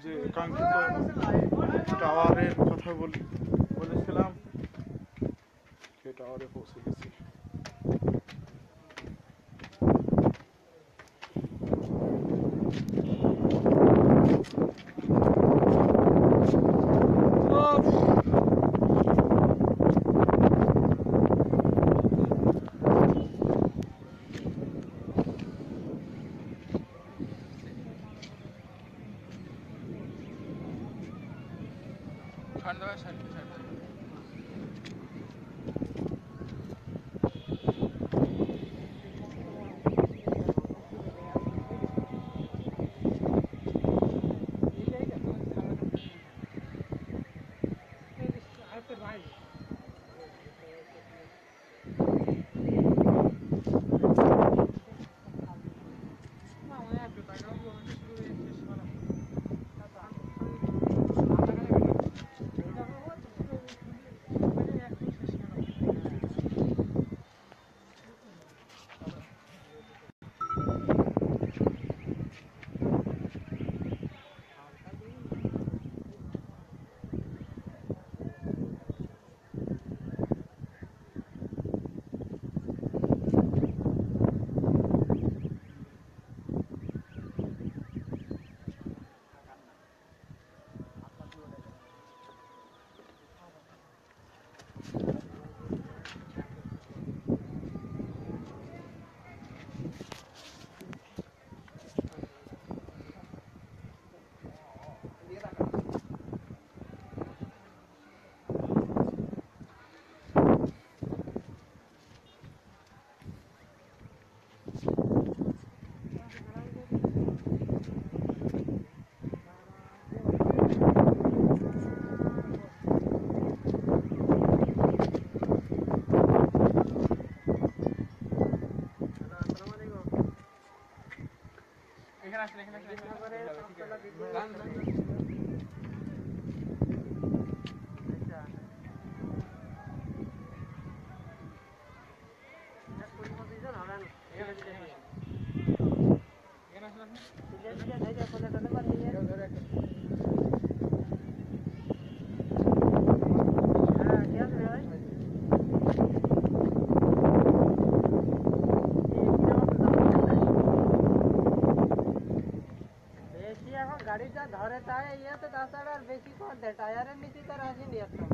যে কাঙ্ক্ষিত টাওয়ারের কথা বলেছিলাম, সেই টাওয়ারে পৌঁছে গেছি। গাড়িটা ধরে তাই ইয়েতে তাছাড়া আর বেশি কর দেয় টায়ারের নিচে তার আসেনি একটা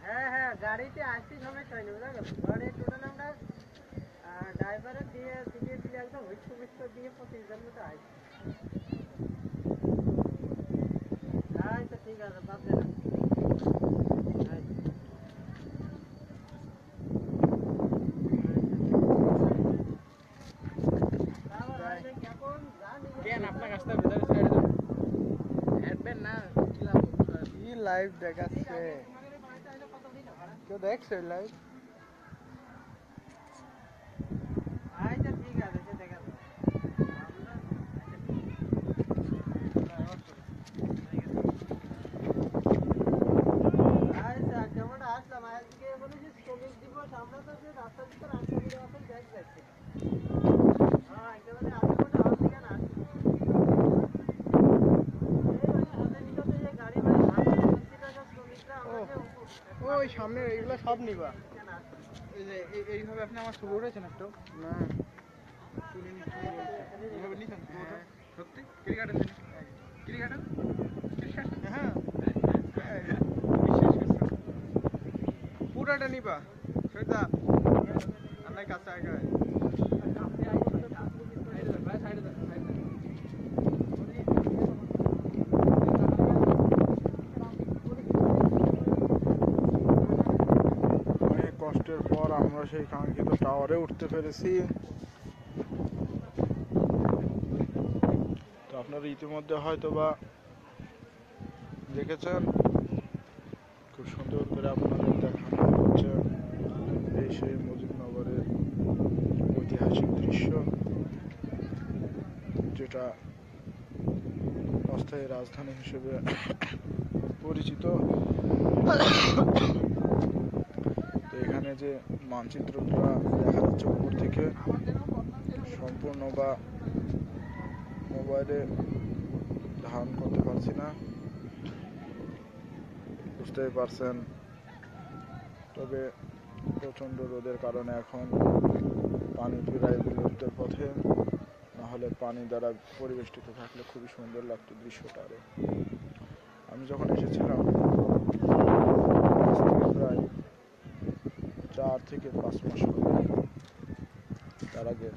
হ্যাঁ হ্যাঁ গাড়িতে আসতে সমস্যা হয়নি বুঝা গেল গাড়ি টোটাল আমরা ড্রাইভারের দিয়ে দিলে একদম হুইস্কো দিয়ে 25,000 মতো আসছে আচ্ছা ঠিক আছে বাদ দে লাইভ দেখাচ্ছে কেউ দেখছে লাইভ আচ্ছা ঠিক আছে সে দেখাচ্ছে আচ্ছা কেমন আসলাম আজকে বলেছি শ্রমিক দিবস আমরা তো যে রাস্তার ভিতরে রাস্তা এখন ব্যাগ যাচ্ছে হ্যাঁ একেবারে আজকে আমার থেকে না ওই সামনে এইগুলো সব নিবা এইভাবে আপনি আমার ছবি উঠেছেন একটু না এইভাবে নিছেন সত্যি ক্রিকেটের হ্যাঁ পুরাটা নিবা সেটা আমার কাছে আগে কষ্টের পর আমরা সেই কাঙ্ক্ষিত টাওয়ারে উঠতে পেরেছি। তো আপনারা ইতিমধ্যে হয়তো বা দেখেছেন, খুব সুন্দর করে আপনাদের দেখানো হচ্ছে এই সেই মুজিবনগরের ঐতিহাসিক দৃশ্য, যেটা অস্থায়ী রাজধানী হিসেবে পরিচিত। তো এখানে যে মানচিত্রটা দেখা যাচ্ছে উপর থেকে সম্পূর্ণ বা মোবাইলে ধারণ করতে পারছি না, বুঝতেই পারছেন। তবে প্রচণ্ড রোদের কারণে এখন পানি প্রায় বিলুপ্তের পথে, নাহলে পানি দ্বারা পরিবেষ্টিত থাকলে খুবই সুন্দর লাগতো দৃশ্যটা। আরও আমি যখন এসেছিলাম আজ থেকে প্রায় 4 থেকে 5 মাস হবে, তার আগে